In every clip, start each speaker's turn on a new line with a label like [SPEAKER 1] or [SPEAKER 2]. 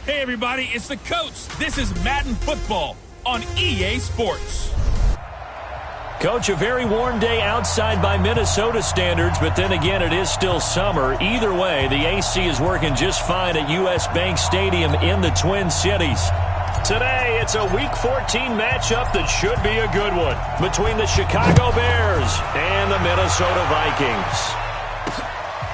[SPEAKER 1] Hey, everybody, it's the coach. This is Madden Football on EA Sports.
[SPEAKER 2] Coach, a very warm day outside by Minnesota standards, but then again, it is still summer. Either way, the AC is working just fine at U.S. Bank Stadium in the Twin Cities. Today, it's a Week 14 matchup that should be a good one between the Chicago Bears and the Minnesota Vikings.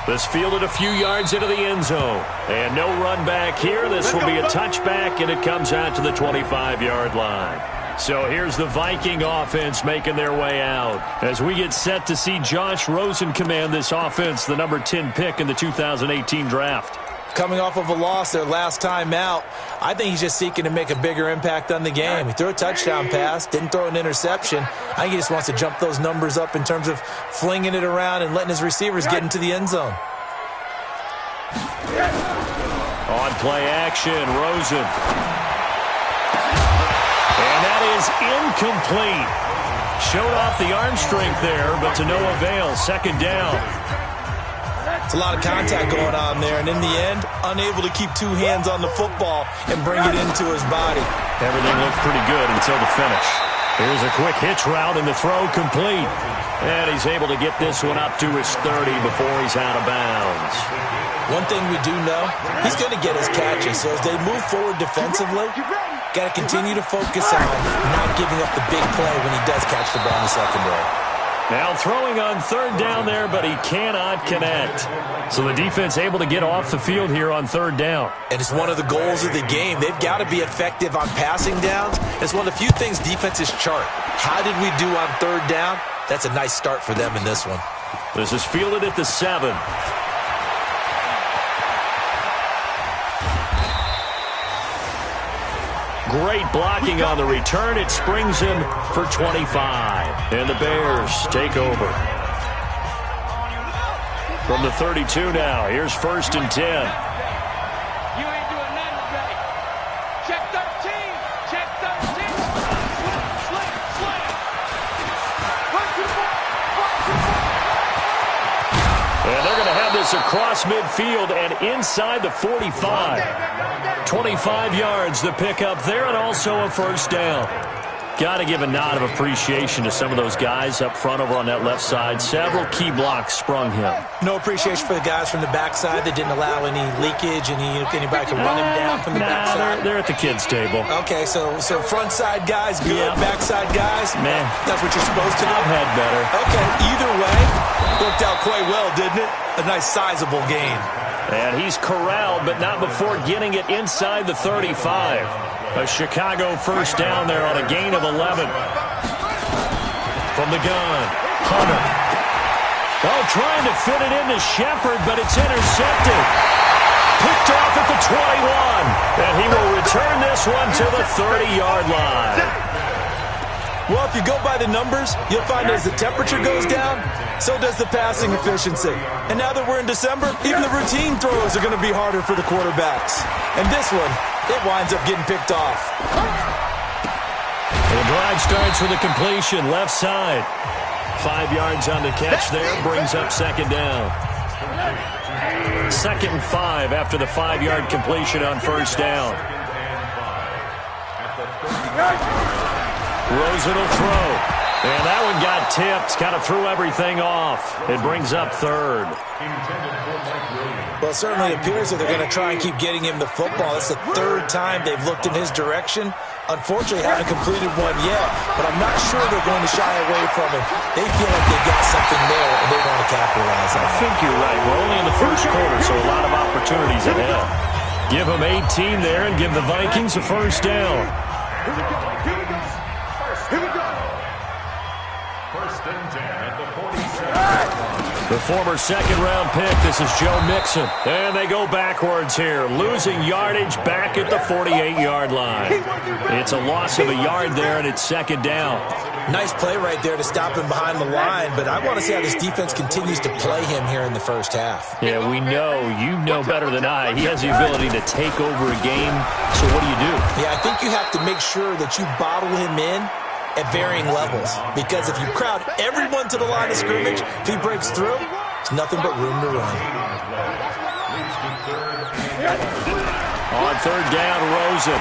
[SPEAKER 2] This fielded a few yards into the end zone. And no run back here. This will be a touchback, and it comes out to the 25-yard line. So here's the Viking offense making their way out as we get set to see Josh Rosen command this offense, the number 10 pick in the 2018 draft.
[SPEAKER 3] Coming off of a loss their last time out, I think he's just seeking to make a bigger impact on the game. He threw a touchdown pass, didn't throw an interception. I think he just wants to jump those numbers up in terms of flinging it around and letting his receivers get into the end zone.
[SPEAKER 2] On play action, Rosen. And that is incomplete. Showed off the arm strength there, but to no avail. Second down.
[SPEAKER 3] It's a lot of contact going on there, and in the end, unable to keep two hands on the football and bring it into his body.
[SPEAKER 2] Everything looked pretty good until the finish. Here's a quick hitch route, and the throw complete. And he's able to get this one up to his 30 before he's out of bounds.
[SPEAKER 3] One thing we do know, he's going to get his catches. So as they move forward defensively, got to continue to focus on not giving up the big play when he does catch the ball in the secondary.
[SPEAKER 2] Now throwing on third down there, but he cannot connect. So the defense able to get off the field here on third down.
[SPEAKER 3] And it's one of the goals of the game. They've got to be effective on passing downs. It's one of the few things defenses chart. How did we do on third down? That's a nice start for them in this one.
[SPEAKER 2] This is fielded at the 7. Great blocking on the return. It springs him for 25. And the Bears take over. From the 32 now, here's 1st and 10.
[SPEAKER 4] You ain't doing nothing today. Check 13. Check 13. Slam.
[SPEAKER 2] And they're going to have this across midfield and inside the 45. 25 yards to pick up there, and also a first down. Got to give a nod of appreciation to some of those guys up front over on that left side. Several key blocks sprung him.
[SPEAKER 3] No appreciation for the guys from the backside that didn't allow any leakage, and anybody can run him down from the backside.
[SPEAKER 2] They're at the kids' table.
[SPEAKER 3] Okay, so front side guys good, backside guys,
[SPEAKER 2] man,
[SPEAKER 3] that's what you're supposed to do.
[SPEAKER 2] I've had better.
[SPEAKER 3] Okay, either way, worked out quite well, didn't it? A nice sizable gain.
[SPEAKER 2] And he's corralled, but not before getting it inside the 35. A Chicago first down there on a gain of 11. From the gun, Hunter. Oh, trying to fit it into Shepard, but it's intercepted. Picked off at the 21. And he will return this one to the 30-yard line.
[SPEAKER 3] Well, if you go by the numbers, you'll find as the temperature goes down, so does the passing efficiency. And now that we're in December, even the routine throws are going to be harder for the quarterbacks. And this one, it winds up getting picked off.
[SPEAKER 2] The drive starts with a completion, left side. 5 yards on the catch there, brings up second down. 2nd and 5 after the 5-yard completion on first down. Rosen will throw. And that one got tipped, kind of threw everything off. It brings up third.
[SPEAKER 3] Well, it certainly appears that they're going to try and keep getting him the football. It's the 3rd time they've looked in his direction. Unfortunately, haven't completed one yet, but I'm not sure they're going to shy away from him. They feel like they've got something there, and they want to capitalize on it.
[SPEAKER 2] I think you're right. We're only in the first quarter, so a lot of opportunities ahead. Give them 18 there and give the Vikings a first down. The former second-round pick, this is Joe Mixon. And they go backwards here, losing yardage back at the 48-yard line. It's a loss of a yard there, and it's second down.
[SPEAKER 3] Nice play right there to stop him behind the line, but I want to see how this defense continues to play him here in the first half.
[SPEAKER 2] Yeah, we know. You know better than I. He has the ability to take over a game, so what do?
[SPEAKER 3] Yeah, I think you have to make sure that you bottle him in at varying levels, because if you crowd everyone to the line of scrimmage, if he breaks through, it's nothing but room to run.
[SPEAKER 2] On third down, Rosen.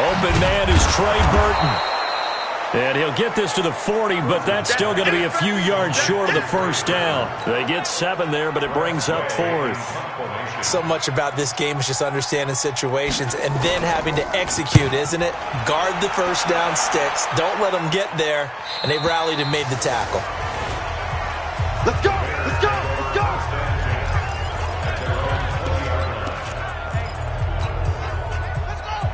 [SPEAKER 2] Open man is Trey Burton. And he'll get this to the 40, but that's still going to be a few yards short of the first down. They get 7 there, but it brings up 4th.
[SPEAKER 3] So much about this game is just understanding situations and then having to execute, isn't it? Guard the first down sticks. Don't let them get there. And they rallied and made the tackle.
[SPEAKER 4] Let's go! Let's go! Let's go!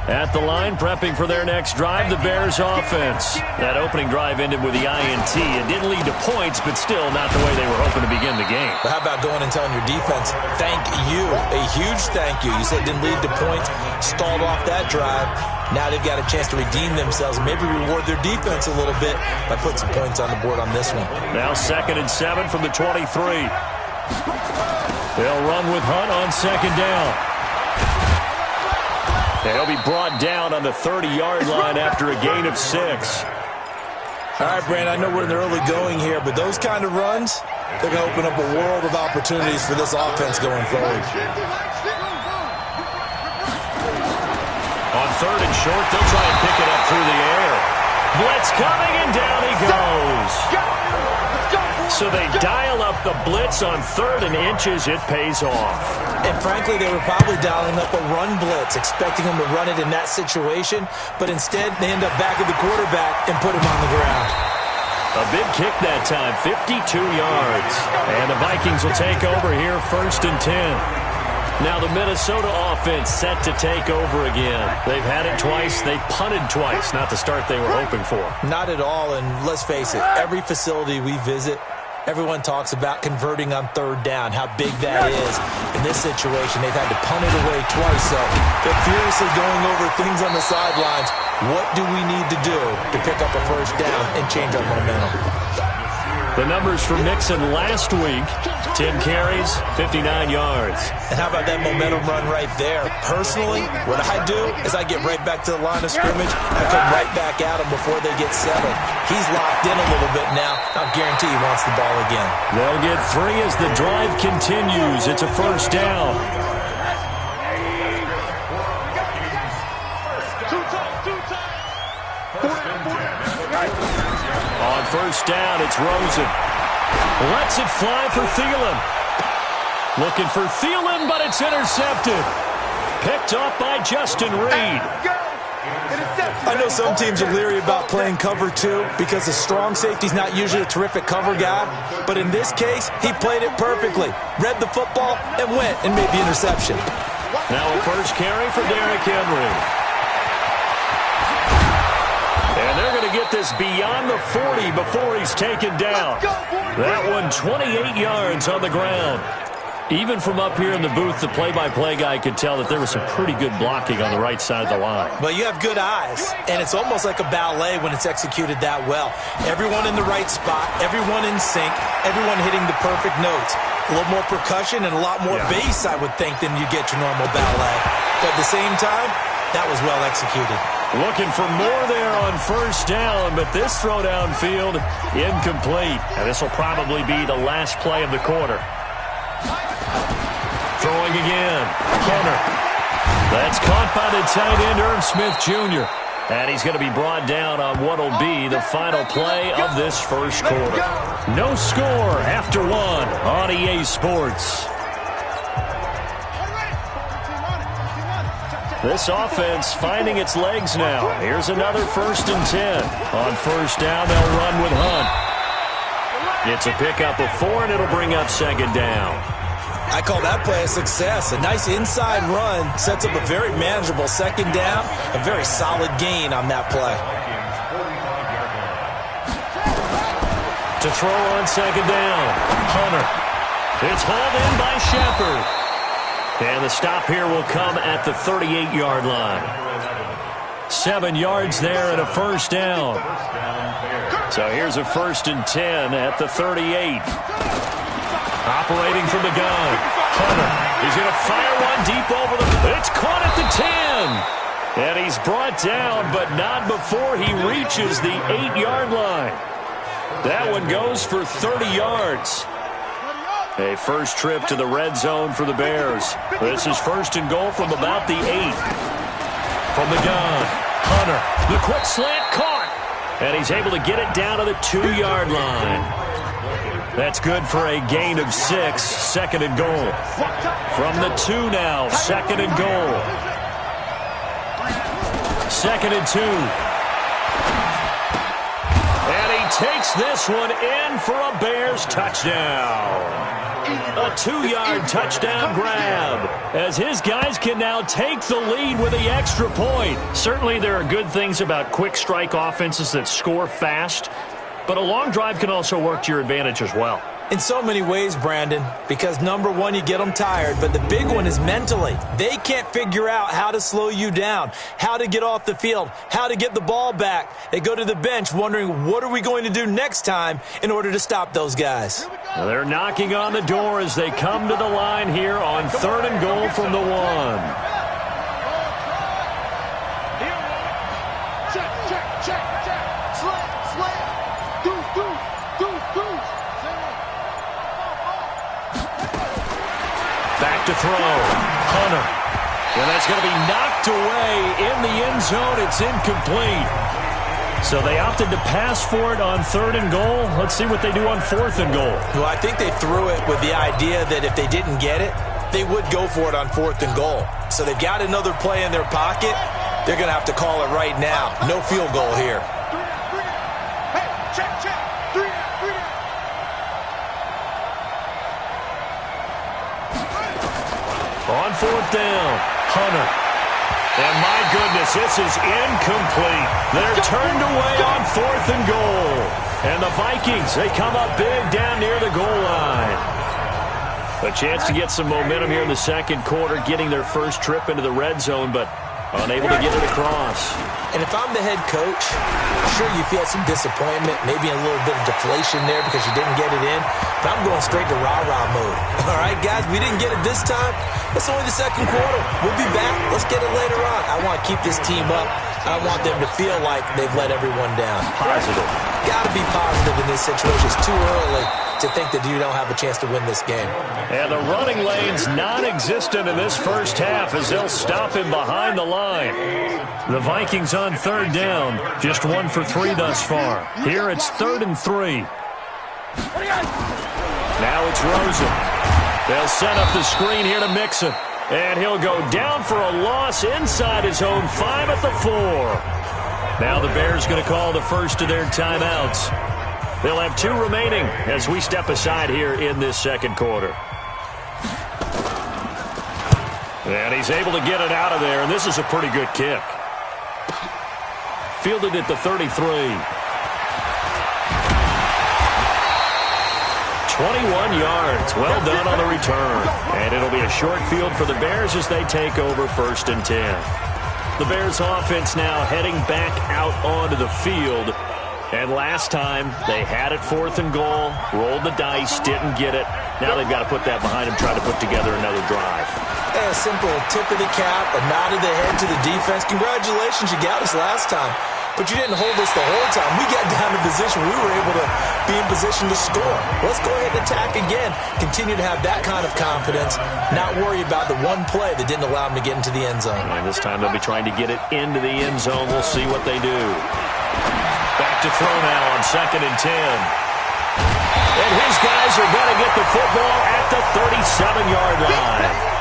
[SPEAKER 2] At the line, prepping for their next drive, the Bears offense. That opening drive ended with the INT. It didn't lead to points, but still not the way they were hoping to begin the game.
[SPEAKER 3] But how about going and telling your defense, thank you, a huge thank you. You said it didn't lead to points, stalled off that drive. Now they've got a chance to redeem themselves, maybe reward their defense a little bit by putting some points on the board on this one.
[SPEAKER 2] Now 2nd and 7 from the 23. They'll run with Hunt on 2nd down. They'll be brought down on the 30-yard line after a gain of 6.
[SPEAKER 3] All right, Brandon, I know we're in the early going here, but those kind of runs, they're going to open up a world of opportunities for this offense going forward.
[SPEAKER 2] On 3rd and short, they'll try and pick it up through the air. Blitz coming, and down he goes. So they dial up the blitz on 3rd and inches. It pays off.
[SPEAKER 3] And frankly, they were probably dialing up a run blitz, expecting him to run it in that situation, but instead they end up back at the quarterback and put him on the ground.
[SPEAKER 2] A big kick that time, 52 yards. And the Vikings will take over here, 1st and 10. Now the Minnesota offense set to take over again. They've had it twice. They've punted twice. Not the start they were hoping for.
[SPEAKER 3] Not at all, and let's face it, every facility we visit, everyone talks about converting on 3rd down, how big that is. In this situation, they've had to punt it away twice, so they're furiously going over things on the sidelines. What do we need to do to pick up a 1st down and change our momentum?
[SPEAKER 2] The numbers for Mixon last week, 10 carries, 59 yards.
[SPEAKER 3] And how about that momentum run right there? Personally, what I do is I get right back to the line of scrimmage. I come right back at him before they get settled. He's locked in a little bit now. I'll guarantee he wants the ball again.
[SPEAKER 2] They'll get 3 as the drive continues. It's a 1st down. On 1st down, it's Rosen. Lets it fly for Thielen. Looking for Thielen, but it's intercepted. Picked off by Justin Reed.
[SPEAKER 3] I know some teams are leery about playing cover 2 because the strong safety's not usually a terrific cover guy. But in this case, he played it perfectly. Read the football and went and made the interception.
[SPEAKER 2] Now a 1st carry for Derrick Henry. And they're going to get this beyond the 40 before he's taken down. That one 28 yards on the ground. Even from up here in the booth, the play-by-play guy could tell that there was some pretty good blocking on the right side of the line.
[SPEAKER 3] Well, you have good eyes, and it's almost like a ballet when it's executed that well. Everyone in the right spot, everyone in sync, everyone hitting the perfect notes. A little more percussion and a lot more bass, I would think, than you get your normal ballet. But at the same time, that was well executed.
[SPEAKER 2] Looking for more there on 1st down, but this throw downfield incomplete. And this will probably be the last play of the quarter. Throwing again. Hunter. That's caught by the tight end, Irv Smith Jr. And he's going to be brought down on what will be the final play of this 1st quarter. No score after 1 on EA Sports. This offense finding its legs now. Here's another 1st and 10. On 1st down, they'll run with Hunt. It's a pickup of 4, and it'll bring up 2nd down.
[SPEAKER 3] I call that play a success. A nice inside run sets up a very manageable 2nd down. A very solid gain on that play.
[SPEAKER 2] To throw on 2nd down, Hunter. It's hauled in by Shepard. And the stop here will come at the 38-yard line. 7 yards there and a 1st down. So here's a 1st and 10 at the 38. Operating from the gun. Hunter. He's going to fire one deep over the... It's caught at the 10. And he's brought down, but not before he reaches the 8-yard line. That one goes for 30 yards. A first trip to the red zone for the Bears. This is first and goal from about the 8. From the gun, Hunter, the quick slant caught. And he's able to get it down to the 2-yard line. That's good for a gain of 6, second and goal. From the 2 now, second and goal. Second and 2. And he takes this one in for a Bears touchdown. A 2-yard touchdown grab, as his guys can now take the lead with the extra point.
[SPEAKER 5] Certainly there are good things about quick strike offenses that score fast, but a long drive can also work to your advantage as well.
[SPEAKER 3] In so many ways, Brandon, because number one, you get them tired, but the big one is mentally. They can't figure out how to slow you down, how to get off the field, how to get the ball back. They go to the bench wondering, what are we going to do next time in order to stop those guys?
[SPEAKER 2] Well, they're knocking on the door as they come to the line here on third and goal from the 1. Back to throw. Hunter. And that's going to be knocked away in the end zone. It's incomplete. So they opted to pass for it on third and goal. Let's see what they do on fourth and goal.
[SPEAKER 3] Well, I think they threw it with the idea that if they didn't get it, they would go for it on fourth and goal. So they've got another play in their pocket. They're going to have to call it right now. No field goal here.
[SPEAKER 2] On fourth down, Hunter. And my goodness, this is incomplete. They're turned away on fourth and goal. And the Vikings, they come up big down near the goal line. A chance to get some momentum here in the second quarter, getting their first trip into the red zone, but unable to get it across.
[SPEAKER 3] And if I'm the head coach, sure you feel some disappointment, maybe a little bit of deflation there because you didn't get it in. But I'm going straight to rah-rah mode. All right, guys, we didn't get it this time. It's only the second quarter. We'll be back. Let's get it later on. I want to keep this team up. I want them to feel like they've let everyone down.
[SPEAKER 2] Positive.
[SPEAKER 3] Got to be positive in this situation. It's too early to think that you don't have a chance to win this game.
[SPEAKER 2] And the running lane's non-existent in this first half as they'll stop him behind the line. The Vikings on third down, just 1 for 3 thus far. Here it's 3rd and 3. Now it's Rosen. They'll set up the screen here to Mixon. And he'll go down for a loss inside his own 5 at the 4. Now the Bears going to call the first of their timeouts. They'll have 2 remaining as we step aside here in this second quarter. And he's able to get it out of there, and this is a pretty good kick. Fielded at the 33. 21 yards. Well done on the return. And it'll be a short field for the Bears as they take over 1st and 10. The Bears offense now heading back out onto the field. And last time, they had it 4th and goal, rolled the dice, didn't get it. Now they've got to put that behind them, try to put together another drive.
[SPEAKER 3] A simple tip of the cap, a nod of the head to the defense. Congratulations, you got us last time. But you didn't hold us the whole time. We got down in position. We were able to be in position to score. Let's go ahead and attack again. Continue to have that kind of confidence. Not worry about the one play that didn't allow them to get into the end zone.
[SPEAKER 2] And this time they'll be trying to get it into the end zone. We'll see what they do. Back to throw now on 2nd and 10. And his guys are going to get the football at the 37-yard line.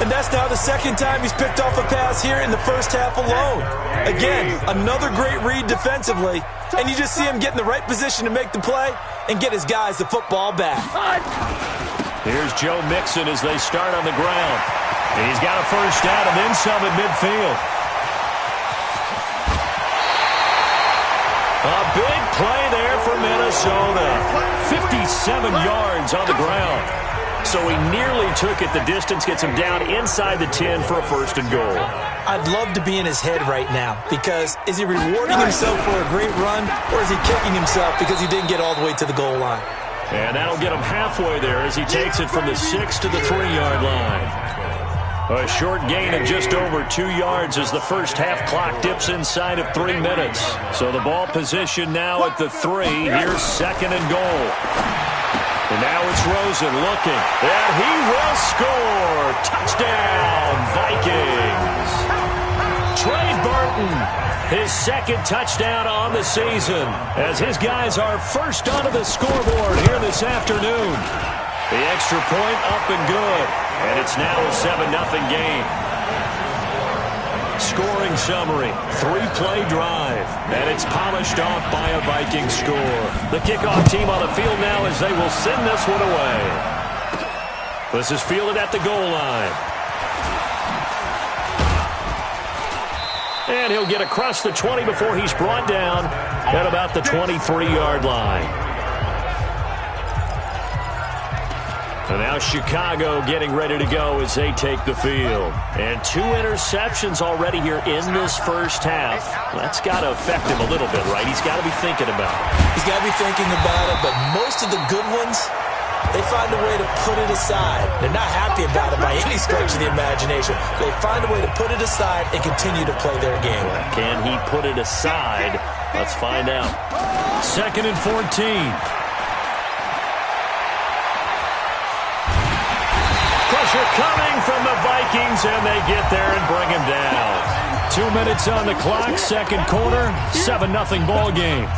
[SPEAKER 3] And that's now the second time he's picked off a pass here in the first half alone. Again, another great read defensively. And you just see him get in the right position to make the play and get his guys the football back.
[SPEAKER 2] Here's Joe Mixon as they start on the ground. And he's got a first down and then some at midfield. A big play there for Minnesota. 57 yards on the ground. So he nearly took it the distance, gets him down inside the 10 for a 1st and goal.
[SPEAKER 3] I'd love to be in his head right now because is he rewarding himself for a great run or is he kicking himself because he didn't get all the way to the goal line?
[SPEAKER 2] And that'll get him halfway there as he takes it from the 6 to the 3-yard line. A short gain of just over 2 yards as the first half clock dips inside of 3 minutes. So the ball position now at the 3. Here's 2nd and goal. And now it's Rosen looking, and he will score. Touchdown, Vikings. Trey Burton, his second touchdown on the season, as his guys are first onto the scoreboard here this afternoon. The extra point up and good, and it's now a 7-0 game. Scoring summary, 3-play drive, and it's polished off by a Viking score. The kickoff team on the field now as they will send this one away. This is fielded at the goal line. And he'll get across the 20 before he's brought down at about the 23-yard line. And now Chicago getting ready to go as they take the field. And 2 interceptions already here in this first half. That's got to affect him a little bit, right? He's got to be thinking about it.
[SPEAKER 3] He's got to be thinking about it, but most of the good ones, they find a way to put it aside. They're not happy about it by any stretch of the imagination. They find a way to put it aside and continue to play their game.
[SPEAKER 2] Can he put it aside? Let's find out. 2nd and 14. Pressure coming from the Vikings, and they get there and bring him down. 2 minutes on the clock, second quarter, 7-0 ball game.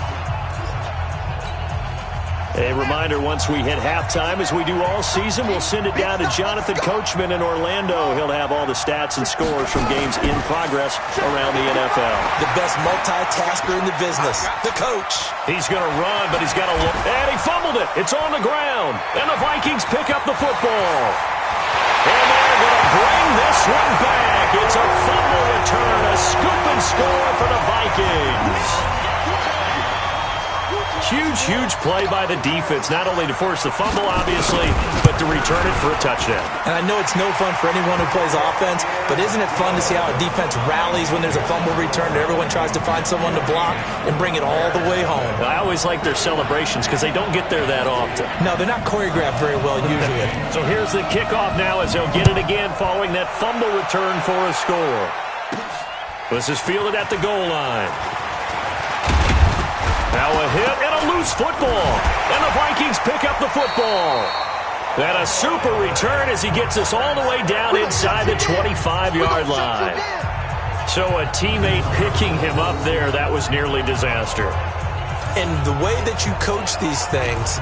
[SPEAKER 2] A reminder, once we hit halftime, as we do all season, we'll send it down to Jonathan Coachman in Orlando. He'll have all the stats and scores from games in progress around the NFL.
[SPEAKER 3] The best multitasker in the business, the coach.
[SPEAKER 2] He's going to run, but he's got to look. And he fumbled it. It's on the ground. And the Vikings pick up the football. And they're going to bring this one back. It's a fumble return, a scoop and score for the Vikings. Huge play by the defense, not only to force the fumble, obviously, but to return it for a touchdown.
[SPEAKER 3] And I know it's no fun for anyone who plays offense, but isn't it fun to see how a defense rallies when there's a fumble return and everyone tries to find someone to block and bring it all the way home?
[SPEAKER 2] I always like their celebrations because they don't get there that often.
[SPEAKER 3] No, they're not choreographed very well usually.
[SPEAKER 2] So here's the kickoff now as they'll get it again following that fumble return for a score. This is fielded at the goal line. Now a hit and a loose football. And the Vikings pick up the football. And a super return as he gets us all the way down inside the 25-yard line. So a teammate picking him up there, that was nearly disaster.
[SPEAKER 3] And the way that you coach these things,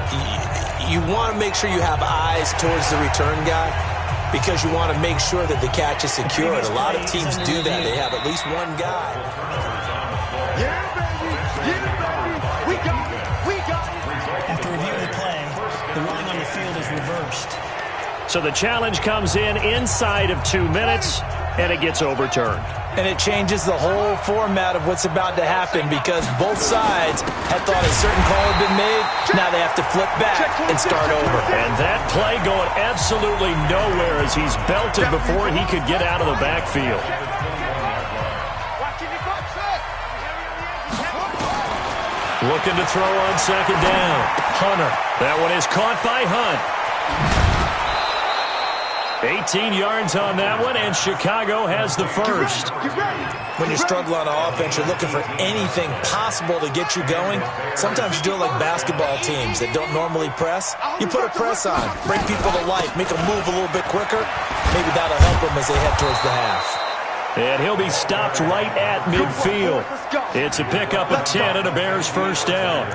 [SPEAKER 3] you want to make sure you have eyes towards the return guy because you want to make sure that the catch is secured. A lot of teams do that. They have at least one guy.
[SPEAKER 4] Yeah, baby. Yeah, baby. We got it. We got it.
[SPEAKER 6] After reviewing the play, the ruling on the field is reversed.
[SPEAKER 2] So the challenge comes in inside of 2 minutes, and it gets overturned.
[SPEAKER 3] And it changes the whole format of what's about to happen because both sides had thought a certain call had been made. Now they have to flip back and start over.
[SPEAKER 2] And that play going absolutely nowhere as he's belted before he could get out of the backfield. Looking to throw on second down. Hunter. That one is caught by Hunt. 18 yards on that one, and Chicago has the first.
[SPEAKER 3] When you struggle on offense, you're looking for anything possible to get you going. Sometimes you do it like basketball teams that don't normally press. You put a press on, bring people to life, make them move a little bit quicker. Maybe that'll help them as they head towards the half.
[SPEAKER 2] And he'll be stopped right at midfield. It's a pickup of 10 and a Bears first down.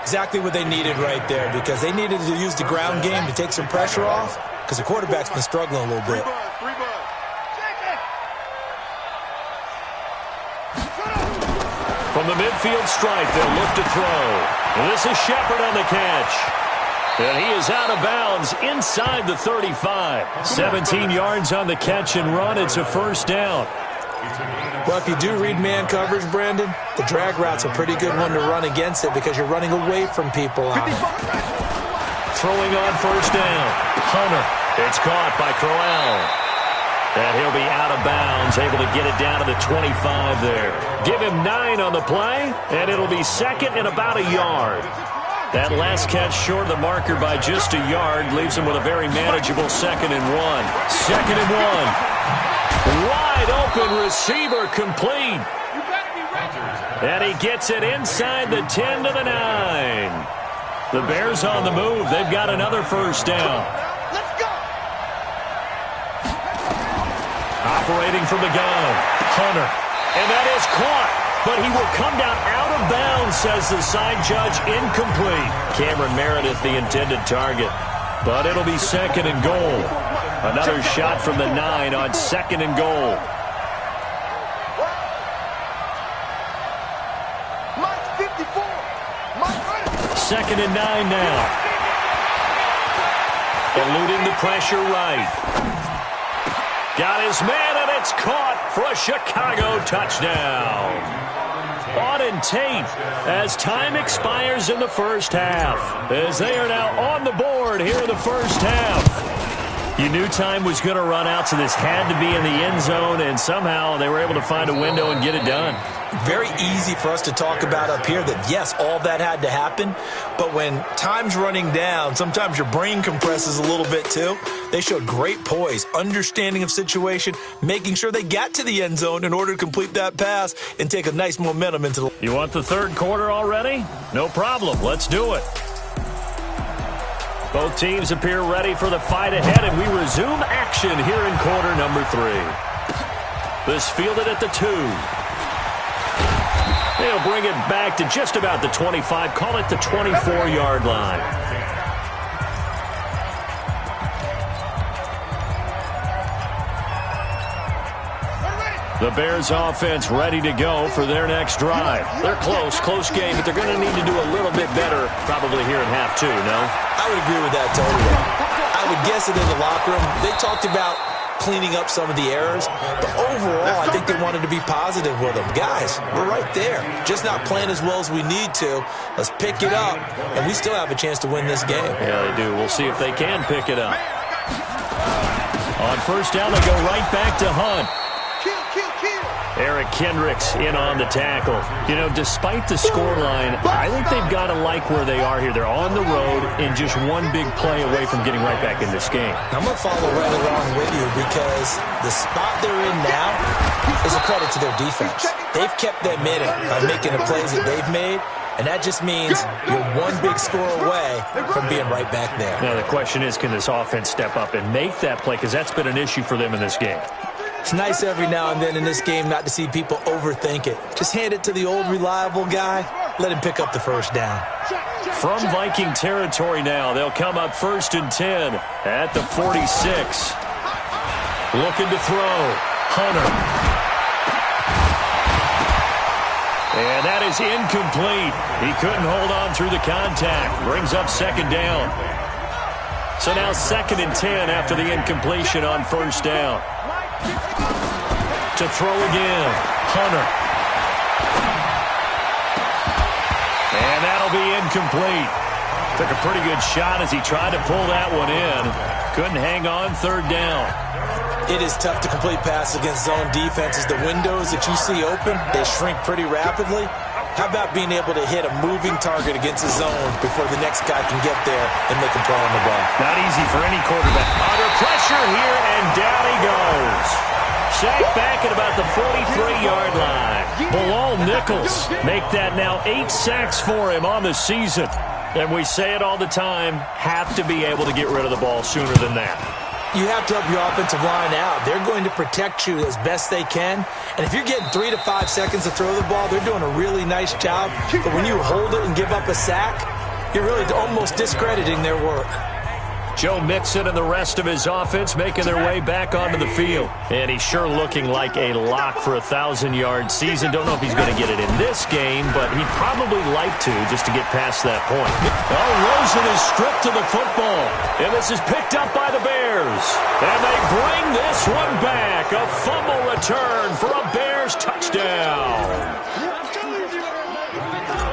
[SPEAKER 3] Exactly what they needed right there because they needed to use the ground game to take some pressure off because the quarterback's been struggling a little bit.
[SPEAKER 2] From the midfield stripe, they'll look to throw. And this is Shepard on the catch. And he is out of bounds inside the 35. 17 yards on the catch and run. It's a first down.
[SPEAKER 3] Well, if you do read man coverage, Brandon, the drag route's a pretty good one to run against it because you're running away from people on it.
[SPEAKER 2] Throwing on first down. Hunter. It's caught by Crowell. And he'll be out of bounds, able to get it down to the 25 there. Give him 9 on the play, and it'll be second and about a yard. That last catch short of the marker by just a yard leaves him with a very manageable second and 1. Second and 1. Wide open receiver complete. And he gets it inside the 10 to the 9. The Bears on the move. They've got another first down.
[SPEAKER 4] Let's go.
[SPEAKER 2] Operating from the gun, Hunter. And that is caught. But he will come down out of bounds, says the side judge. Incomplete. Cameron Meredith, the intended target. But it'll be second and goal. Another shot from the 9 on second and goal.
[SPEAKER 4] Mike's 54. Mike,
[SPEAKER 2] Second and 9 now. Eluding the pressure right. Got his man, and it's caught for a Chicago touchdown. Auden Tate as time expires in the first half. As they are now on the board here in the first half. You knew time was going to run out, so this had to be in the end zone, and somehow they were able to find a window and get it done.
[SPEAKER 3] Very easy for us to talk about up here that, yes, all that had to happen, but when time's running down, sometimes your brain compresses a little bit too. They showed great poise, understanding of situation, making sure they got to the end zone in order to complete that pass and take a nice momentum into the...
[SPEAKER 2] You want the third quarter already? No problem. Let's do it. Both teams appear ready for the fight ahead, and we resume action here in quarter number 3. This fielded at the 2. They'll bring it back to just about the 25, call it the 24-yard line. The Bears offense ready to go for their next drive. They're close game, but they're going to need to do a little bit better probably here in half 2, no?
[SPEAKER 3] I would agree with that totally. I would guess it in the locker room. They talked about cleaning up some of the errors, but overall, I think they wanted to be positive with them. Guys, we're right there. Just not playing as well as we need to. Let's pick it up, and we still have a chance to win this game.
[SPEAKER 2] Yeah, they do. We'll see if they can pick it up. On first down, they go right back to Hunt. Eric Kendricks in on the tackle. You know, despite the scoreline, I think they've got to like where they are here. They're on the road and just one big play away from getting right back in this game.
[SPEAKER 3] I'm going to follow right along with you because the spot they're in now is a credit to their defense. They've kept them in it by making the plays that they've made, and that just means you're one big score away from being right back there.
[SPEAKER 2] Now, the question is, can this offense step up and make that play? Because that's been an issue for them in this game.
[SPEAKER 3] It's nice every now and then in this game not to see people overthink it. Just hand it to the old reliable guy. Let him pick up the first down.
[SPEAKER 2] From Viking territory now, they'll come up 1st and 10 at the 46. Looking to throw. Hunter. And that is incomplete. He couldn't hold on through the contact. Brings up 2nd down. So now 2nd and 10 after the incompletion on 1st down. To throw again, Hunter. And that'll be incomplete. Took a pretty good shot as he tried to pull that one in. Couldn't hang on 3rd down.
[SPEAKER 3] It is tough to complete passes against zone defenses. The windows that you see open, they shrink pretty rapidly. How about being able to hit a moving target against the zone before the next guy can get there and make a play on the ball?
[SPEAKER 2] Not easy for any quarterback. Under pressure here, and down he goes. Sacked back at about the 43-yard line. Bilal Nichols make that now 8 sacks for him on the season. And we say it all the time, have to be able to get rid of the ball sooner than that.
[SPEAKER 3] You have to help your offensive line out. They're going to protect you as best they can. And if you're getting 3 to 5 seconds to throw the ball, they're doing a really nice job. But when you hold it and give up a sack, you're really almost discrediting their work.
[SPEAKER 2] Joe Mixon and the rest of his offense making their way back onto the field. And he's sure looking like a lock for a 1,000-yard season. Don't know if he's going to get it in this game, but he'd probably like to just to get past that point. Oh, Rosen is stripped to the football. And this is picked up by the Bears. And they bring this one back. A fumble return for a Bears touchdown.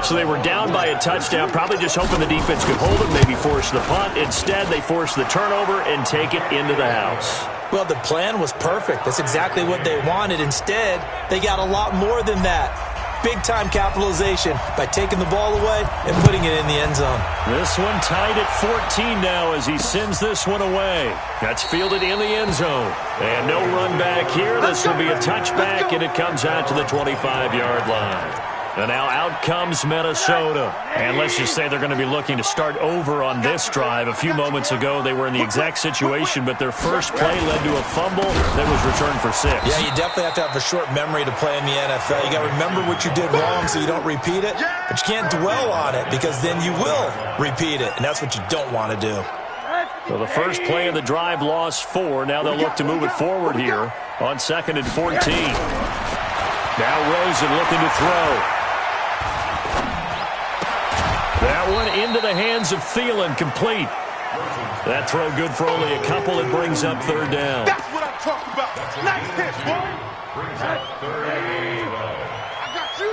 [SPEAKER 2] So they were down by a touchdown, probably just hoping the defense could hold it, maybe force the punt. Instead, they force the turnover and take it into the house.
[SPEAKER 3] Well, the plan was perfect. That's exactly what they wanted. Instead, they got a lot more than that. Big-time capitalization by taking the ball away and putting it in the end zone.
[SPEAKER 2] This one tied at 14 now as he sends this one away. That's fielded in the end zone. And no run back here. This will be a touchback, and it comes out to the 25-yard line. And now out comes Minnesota. And let's just say they're going to be looking to start over on this drive. A few moments ago, they were in the exact situation, but their first play led to a fumble that was returned for 6.
[SPEAKER 3] Yeah, you definitely have to have a short memory to play in the NFL. You got to remember what you did wrong so you don't repeat it, but you can't dwell on it because then you will repeat it, and that's what you don't want to do.
[SPEAKER 2] So the first play of the drive lost 4. Now they'll look to move it forward here on 2nd and 14. Now Rosen looking to throw. That one into the hands of Thielen, complete. That throw good for only a couple. It brings up 3rd down.
[SPEAKER 4] That's what I'm talking about. Nice pitch, boy. I got you.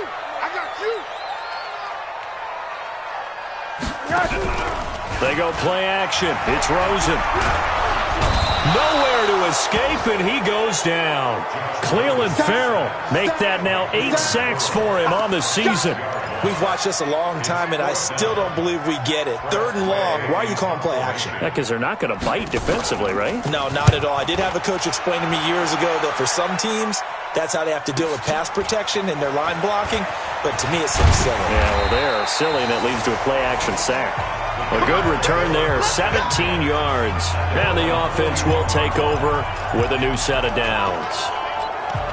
[SPEAKER 2] They go play action. It's Rosen. Nowhere to escape, and he goes down. Clelin Ferrell make that now 8 sacks for him on the season.
[SPEAKER 3] We've watched this a long time, and I still don't believe we get it. 3rd and long, why are you calling play action?
[SPEAKER 2] Yeah, because they're not going to bite defensively, right?
[SPEAKER 3] No, not at all. I did have a coach explain to me years ago that for some teams, that's how they have to deal with pass protection and their line blocking, but to me it seems silly.
[SPEAKER 2] Yeah, well, they're silly, and it leads to a play action sack. A good return there, 17 yards. And the offense will take over with a new set of downs.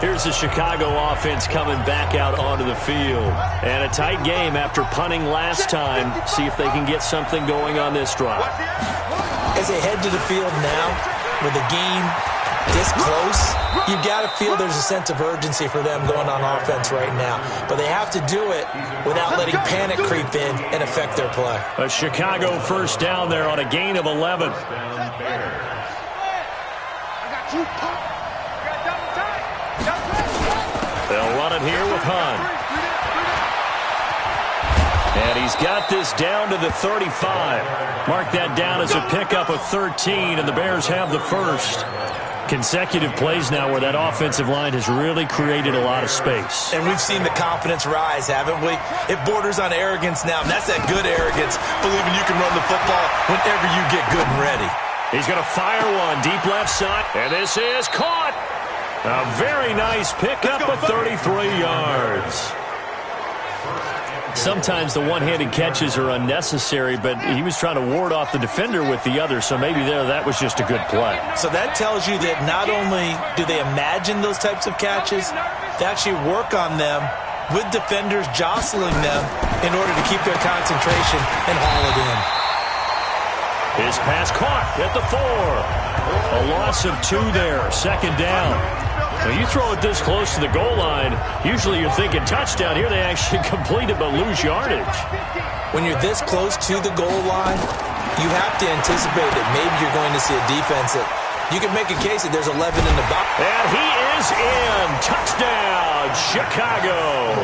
[SPEAKER 2] Here's the Chicago offense coming back out onto the field. And a tight game after punting last time. See if they can get something going on this drive.
[SPEAKER 3] As they head to the field now, with the game this close, you've got to feel there's a sense of urgency for them going on offense right now. But they have to do it without letting panic creep in and affect their play.
[SPEAKER 2] A Chicago first down there on a gain of 11. They'll run it here with Hunt. And he's got this down to the 35. Mark that down as a pickup of 13, and the Bears have the first. Consecutive plays now where that offensive line has really created a lot of space.
[SPEAKER 3] And we've seen the confidence rise, haven't we? It borders on arrogance now, and that's that good arrogance, believing you can run the football whenever you get good and ready.
[SPEAKER 2] He's going to fire one deep left side, and this is caught. A very nice pickup of 33 yards. Sometimes the one-handed catches are unnecessary, but he was trying to ward off the defender with the other, so maybe that was just a good play.
[SPEAKER 3] So that tells you that not only do they imagine those types of catches, they actually work on them with defenders jostling them in order to keep their concentration and haul it in.
[SPEAKER 2] His pass caught at the 4. A loss of 2 there, 2nd down. When you throw it this close to the goal line, usually you're thinking touchdown. Here they actually complete it but lose yardage.
[SPEAKER 3] When you're this close to the goal line, you have to anticipate that maybe you're going to see a defense that you can make a case that there's 11 in the box.
[SPEAKER 2] And he is in. Touchdown, Chicago.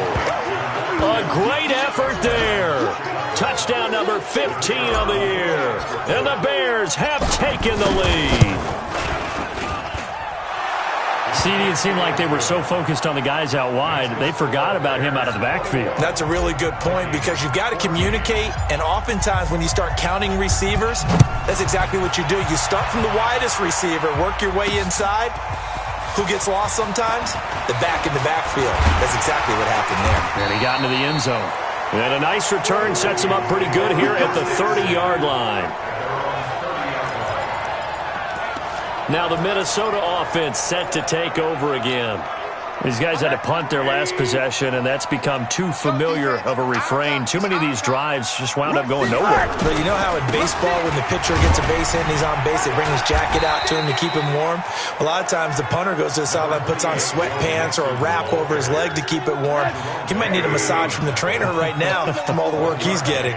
[SPEAKER 2] A great effort there. Touchdown number 15 on the year. And the Bears have taken the lead. It seemed like they were so focused on the guys out wide, they forgot about him out of the backfield.
[SPEAKER 3] That's a really good point because you've got to communicate, and oftentimes when you start counting receivers, that's exactly what you do. You start from the widest receiver, work your way inside. Who gets lost sometimes? The back in the backfield. That's exactly what happened there.
[SPEAKER 2] And he got into the end zone. And a nice return sets him up pretty good here at the 30-yard line. Now the Minnesota offense set to take over again. These guys had to punt their last possession, and that's become too familiar of a refrain. Too many of these drives just wound up going nowhere.
[SPEAKER 3] But you know how in baseball, when the pitcher gets a base hit and he's on base, they bring his jacket out to him to keep him warm? A lot of times the punter goes to the sideline, puts on sweatpants or a wrap over his leg to keep it warm. He might need a massage from the trainer right now from all the work he's getting.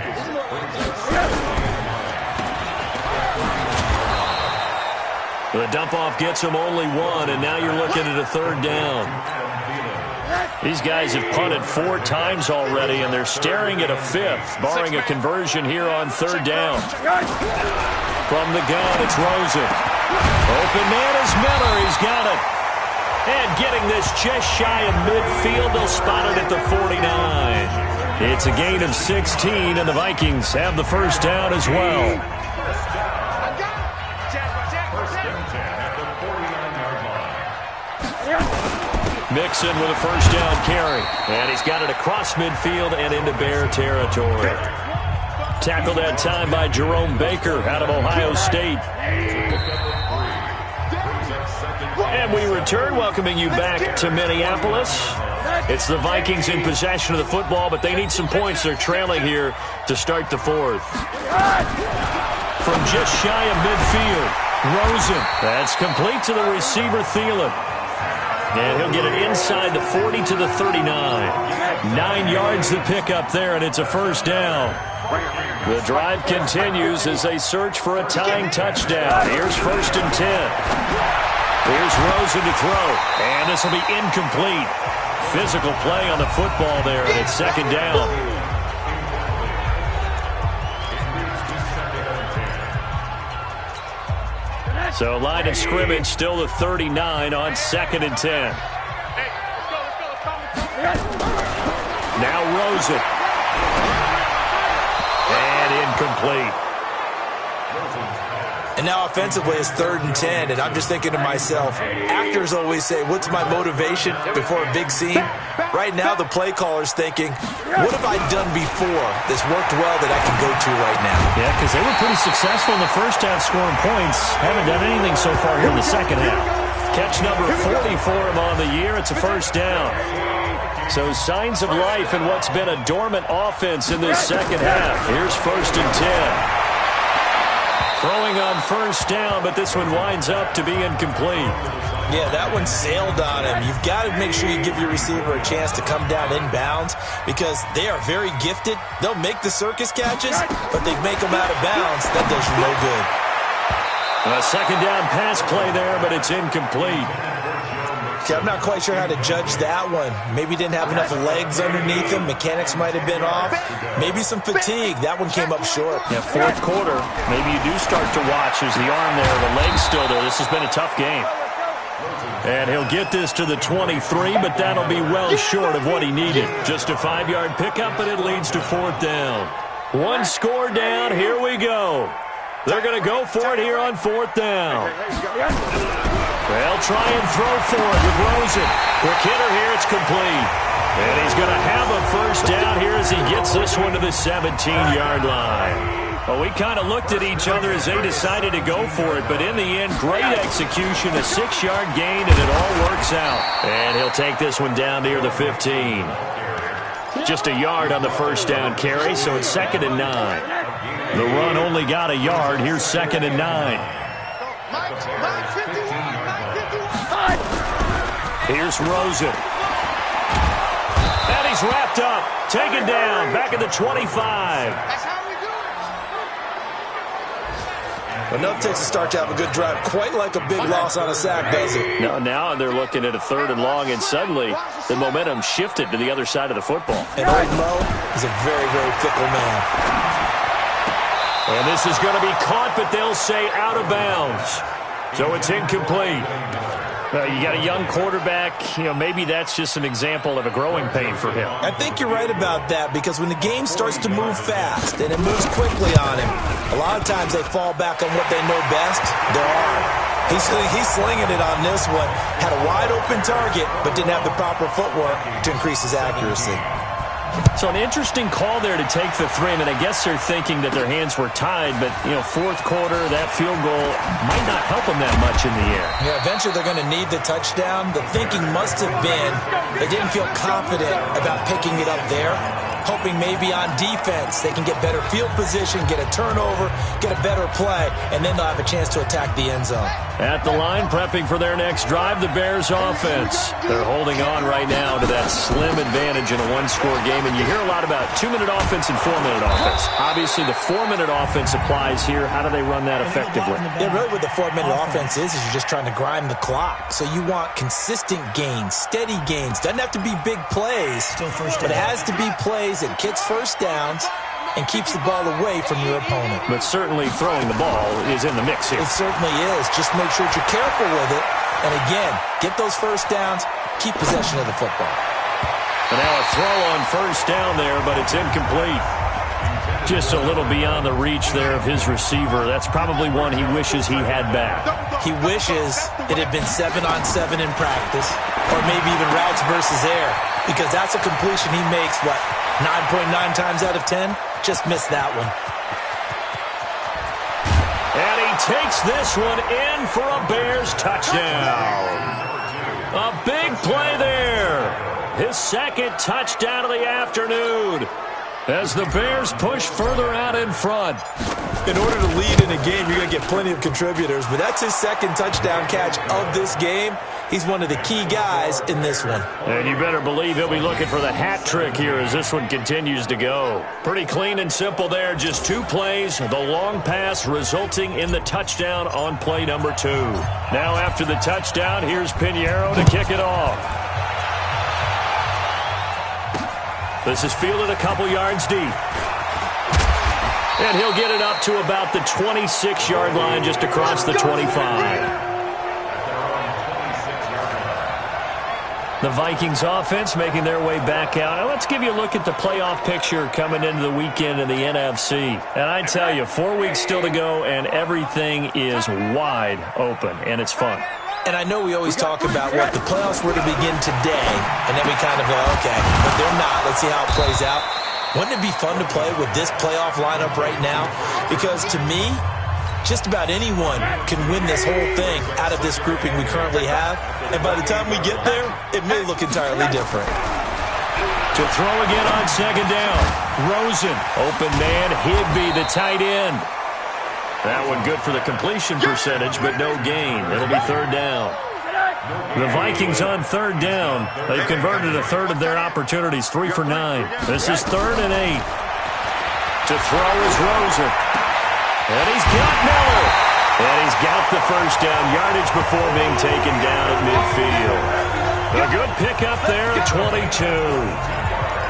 [SPEAKER 2] The dump-off gets him only 1, and now you're looking at a 3rd down. These guys have punted 4 times already, and they're staring at a 5th, barring a conversion here on 3rd down. From the gun, it's Rosen. Open man is Miller. He's got it. And getting this just shy of midfield, they'll spot it at the 49. It's a gain of 16, and the Vikings have the first down as well. Mixon with a first down carry. And he's got it across midfield and into Bear territory. Tackled that time by Jerome Baker out of Ohio State. And we return, welcoming you back to Minneapolis. It's the Vikings in possession of the football, but they need some points. They're trailing here to start the fourth. From just shy of midfield, Rosen. That's complete to the receiver, Thielen. And he'll get it inside the 40 to the 39. 9 yards to pick up there, and it's a first down. The drive continues as they search for a tying touchdown. Here's 1st and 10. Here's Rosen to throw, and this will be incomplete. Physical play on the football there, and it's 2nd down. So line of scrimmage still the 39 on 2nd and 10. Now Rosen. And incomplete.
[SPEAKER 3] And now offensively it's 3rd and 10, and I'm just thinking to myself, actors always say, what's my motivation before a big scene? Right now the play caller's thinking, what have I done before that's worked well that I can go to right now?
[SPEAKER 2] Yeah, because they were pretty successful in the first half scoring points. Haven't done anything so far here in the second half. Catch number 40 for him on the year. It's a first down. So signs of life in what's been a dormant offense in this second half. Here's 1st and 10. Throwing on first down, but this one winds up to be incomplete.
[SPEAKER 3] Yeah, that one sailed on him. You've got to make sure you give your receiver a chance to come down inbounds because they are very gifted. They'll make the circus catches, but they make them out of bounds. That does you no good.
[SPEAKER 2] A 2nd down pass play there, but it's incomplete.
[SPEAKER 3] See, I'm not quite sure how to judge that one. Maybe didn't have enough legs underneath him. Mechanics might have been off. Maybe some fatigue. That one came up short.
[SPEAKER 2] Yeah, 4th quarter. Maybe you do start to watch as the arm there, the leg's still there. This has been a tough game. And he'll get this to the 23, but that'll be well short of what he needed. Just a 5-yard pickup, but it leads to 4th down. One score down. Here we go. They're going to go for it here on 4th down. They'll try and throw for it with Rosen. Quick hitter here, it's complete. And he's going to have a first down here as he gets this one to the 17-yard line. Well, we kind of looked at each other as they decided to go for it, but in the end, great execution, a 6-yard gain, and it all works out. And he'll take this one down near the 15. Just a yard on the first down carry, so it's 2nd and 9. The run only got a yard. Here's 2nd and 9. Here's Rosen. And he's wrapped up. Taken down. Back at the 25.
[SPEAKER 3] Well, nothing takes a start to have a good drive. Quite like a big loss on a sack, does it?
[SPEAKER 2] No, now they're looking at a 3rd and long, and suddenly the momentum shifted to the other side of the football.
[SPEAKER 3] And old Mo is a very, very fickle man.
[SPEAKER 2] And this is going to be caught, but they'll say out of bounds. So it's incomplete. You got a young quarterback. Maybe that's just an example of a growing pain for him.
[SPEAKER 3] I think you're right about that because when the game starts to move fast and it moves quickly on him, a lot of times they fall back on what they know best, their arm. He's slinging it on this one. Had a wide open target, but didn't have the proper footwork to increase his accuracy.
[SPEAKER 2] So an interesting call there to take the 3. I mean, I guess they're thinking that their hands were tied, but, 4th quarter, that field goal might not help them that much in the air.
[SPEAKER 3] Yeah, eventually they're going to need the touchdown. The thinking must have been they didn't feel confident about picking it up there, hoping maybe on defense they can get better field position, get a turnover, get a better play, and then they'll have a chance to attack the end zone.
[SPEAKER 2] At the line, prepping for their next drive, the Bears offense. They're holding on right now to that slim advantage in a one-score game, and you hear a lot about 2-minute offense and 4-minute offense. Obviously, the 4-minute offense applies here. How do they run that effectively?
[SPEAKER 3] Yeah, really what the 4-minute offense is you're just trying to grind the clock. So you want consistent gains, steady gains. Doesn't have to be big plays, but it has to be plays that kicks first downs and keeps the ball away from your opponent.
[SPEAKER 2] But certainly throwing the ball is in the mix here.
[SPEAKER 3] It certainly is. Just make sure that you're careful with it. And again, get those first downs, keep possession of the football.
[SPEAKER 2] And now a throw on first down there, but it's incomplete. Just a little beyond the reach there of his receiver. That's probably one he wishes he had back.
[SPEAKER 3] He wishes it had been 7-on-7 in practice, or maybe even routes versus air, because that's a completion he makes, 9.9 times out of 10? Just missed that one.
[SPEAKER 2] And he takes this one in for a Bears touchdown. A big play there. His second touchdown of the afternoon, as the Bears push further out in front.
[SPEAKER 3] In order to lead in a game, you're going to get plenty of contributors, but that's his second touchdown catch of this game. He's one of the key guys in this one.
[SPEAKER 2] And you better believe he'll be looking for the hat trick here as this one continues to go. Pretty clean and simple there. Just 2 plays, the long pass resulting in the touchdown on play number 2. Now after the touchdown, here's Pinheiro to kick it off. This is fielded a couple yards deep. And he'll get it up to about the 26-yard line, just across the 25. The Vikings offense making their way back out. Now let's give you a look at the playoff picture coming into the weekend in the NFC. And I tell you, 4 weeks still to go, and everything is wide open, and it's fun.
[SPEAKER 3] And I know we always talk about what the playoffs were to begin today, and then we kind of go, okay, but they're not. Let's see how it plays out. Wouldn't it be fun to play with this playoff lineup right now? Because to me, just about anyone can win this whole thing out of this grouping we currently have. And by the time we get there, it may look entirely different.
[SPEAKER 2] To throw again on second down. Rosen, open man, Higbee, the tight end. That one good for the completion percentage, but no gain. It'll be third down. The Vikings on third down. They've converted a third of their opportunities, 3 for 9. This is 3rd and 8. To throw is Rosen. And he's got Miller. And he's got the first down yardage before being taken down at midfield. A good pickup there at 22.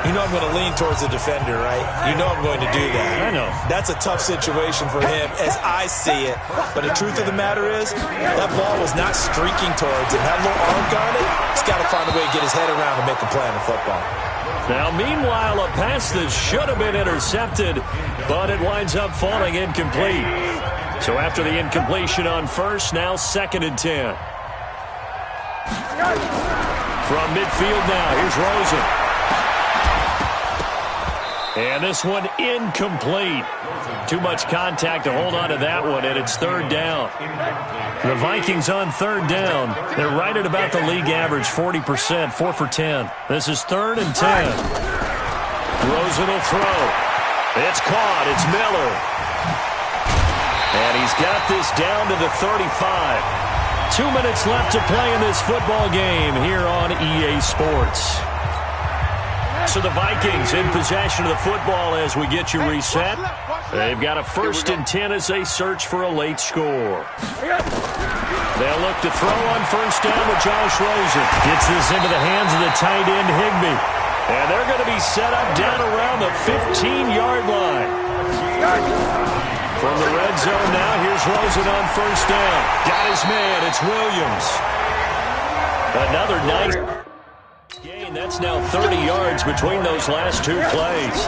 [SPEAKER 3] You know I'm going to lean towards the defender, right? You know I'm going to do that.
[SPEAKER 2] I know.
[SPEAKER 3] That's a tough situation for him as I see it. But the truth of the matter is, that ball was not streaking towards him. That little arc on it, he's got to find a way to get his head around and make a play in football.
[SPEAKER 2] Now, meanwhile, a pass that should have been intercepted, but it winds up falling incomplete. So after the incompletion on first, now 2nd and 10. From midfield now, here's Rosen. And this one incomplete. Too much contact to hold on to that one, and it's third down. The Vikings on third down. They're right at about the league average, 40%, 4 for 10. This is 3rd and 10. Rosen will throw. It's caught. It's Miller. And he's got this down to the 35. 2 minutes left to play in this football game here on EA Sports. So the Vikings in possession of the football as we get you reset. They've got a 1st and 10 as they search for a late score. They'll look to throw on first down with Josh Rosen. Gets this into the hands of the tight end Higbee. And they're going to be set up down around the 15-yard line. From the red zone now, here's Rosen on first down. Got his man, it's Williams. Another nice gain. That's now 30 yards between those last 2 plays.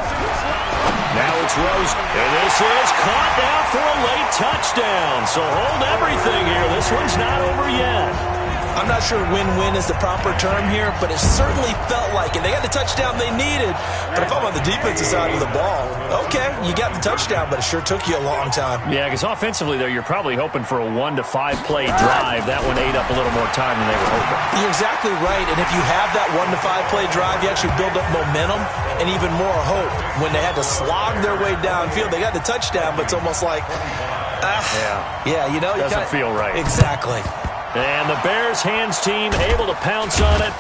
[SPEAKER 2] Now it's Rosen. And this is caught now for a late touchdown. So hold everything here. This one's not over yet.
[SPEAKER 3] I'm not sure win-win is the proper term here, but it certainly felt like it. They got the touchdown they needed, but if I'm on the defensive side of the ball, okay, you got the touchdown, but it sure took you a long time.
[SPEAKER 2] Yeah, because offensively there, you're probably hoping for a 1 to 5 play drive. That one ate up a little more time than they were hoping.
[SPEAKER 3] You're exactly right, and if you have that 1 to 5 play drive, you actually build up momentum and even more hope. When they had to slog their way downfield, they got the touchdown, but it's almost like, yeah, you know,
[SPEAKER 2] doesn't feel right.
[SPEAKER 3] Exactly.
[SPEAKER 2] And the Bears hands team able to pounce on it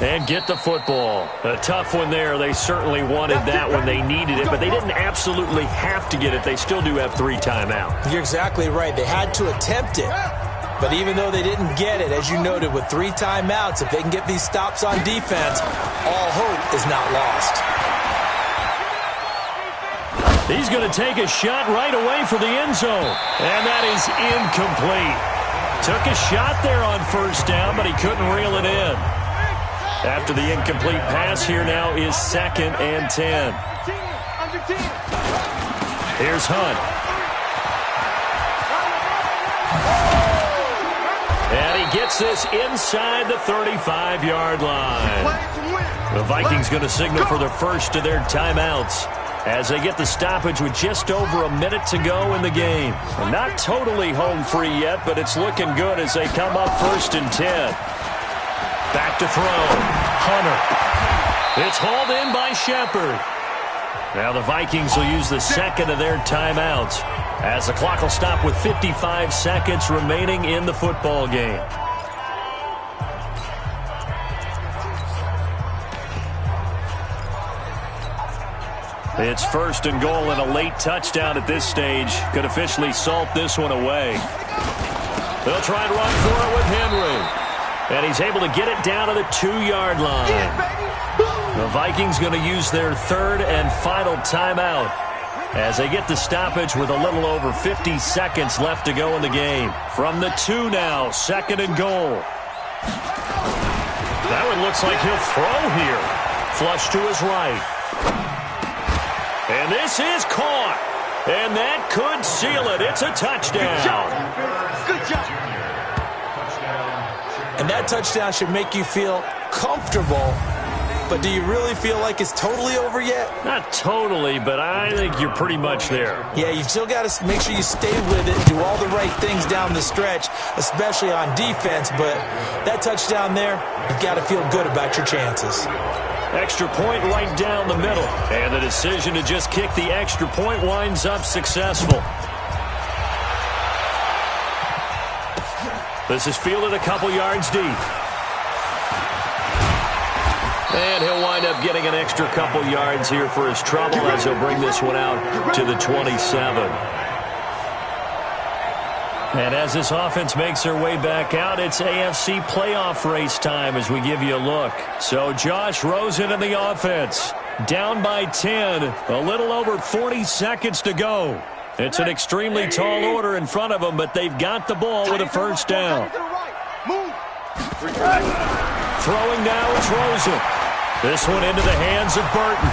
[SPEAKER 2] and get the football. A tough one there. They certainly wanted that when they needed it, but they didn't absolutely have to get it. They still do have 3 timeouts.
[SPEAKER 3] You're exactly right. They had to attempt it. But even though they didn't get it, as you noted, with 3 timeouts, if they can get these stops on defense, all hope is not lost.
[SPEAKER 2] He's going to take a shot right away for the end zone. And that is incomplete. Took a shot there on first down, but he couldn't reel it in. After the incomplete pass, here now is 2nd and 10. Here's Hunt. And he gets this inside the 35-yard line. The Vikings going to signal for the first of their timeouts as they get the stoppage with just over a minute to go in the game. And not totally home free yet, but it's looking good as they come up 1st and 10. Back to throw. Hunter. It's hauled in by Shepard. Now the Vikings will use the second of their timeouts as the clock will stop with 55 seconds remaining in the football game. It's 1st and goal and a late touchdown at this stage. Could officially salt this one away. They'll try and run for it with Henry. And he's able to get it down to the 2-yard line. The Vikings going to use their 3rd and final timeout as they get the stoppage with a little over 50 seconds left to go in the game. From the 2 now, 2nd and goal. That one looks like he'll throw here. Flush to his right. And this is caught. And that could seal it. It's a touchdown.
[SPEAKER 4] Good job.
[SPEAKER 3] And that touchdown should make you feel comfortable. But do you really feel like it's totally over yet?
[SPEAKER 2] Not totally, but I think you're pretty much there.
[SPEAKER 3] Yeah, you've still got to make sure you stay with it, do all the right things down the stretch, especially on defense. But that touchdown there, you've got to feel good about your chances.
[SPEAKER 2] Extra point right down the middle. And the decision to just kick the extra point winds up successful. This is fielded a couple yards deep. And he'll wind up getting an extra couple yards here for his trouble as he'll bring this one out to the 27. And as this offense makes their way back out, it's AFC playoff race time as we give you a look. So Josh Rosen in the offense. Down by 10. A little over 40 seconds to go. It's an extremely tall order in front of them, but they've got the ball with a first down. Throwing now, it's Rosen. This one into the hands of Burton.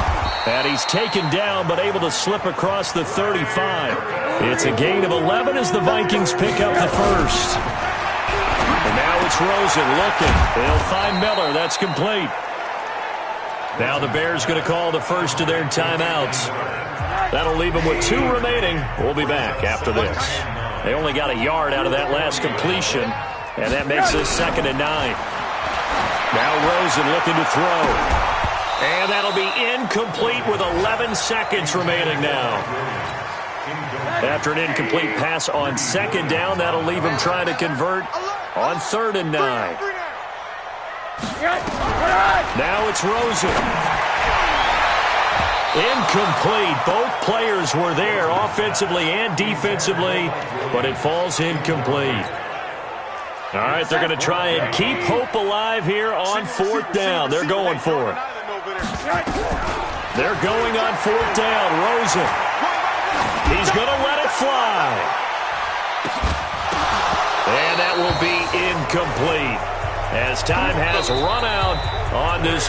[SPEAKER 2] And he's taken down, but able to slip across the 35. It's a gain of 11 as the Vikings pick up the first. And now it's Rosen looking. They'll find Miller. That's complete. Now the Bears going to call the first of their timeouts. That'll leave them with 2 remaining. We'll be back after this. They only got a yard out of that last completion, and that makes this 2nd and 9. Now Rosen looking to throw. And that'll be incomplete with 11 seconds remaining now. After an incomplete pass on 2nd down, that'll leave him trying to convert on 3rd and 9. Now it's Rosen. Incomplete. Both players were there offensively and defensively, but it falls incomplete. All right, they're going to try and keep hope alive here on 4th down. They're going for it. They're going on 4th down. Rosen. He's going to let it fly. And that will be incomplete as time has run out on this.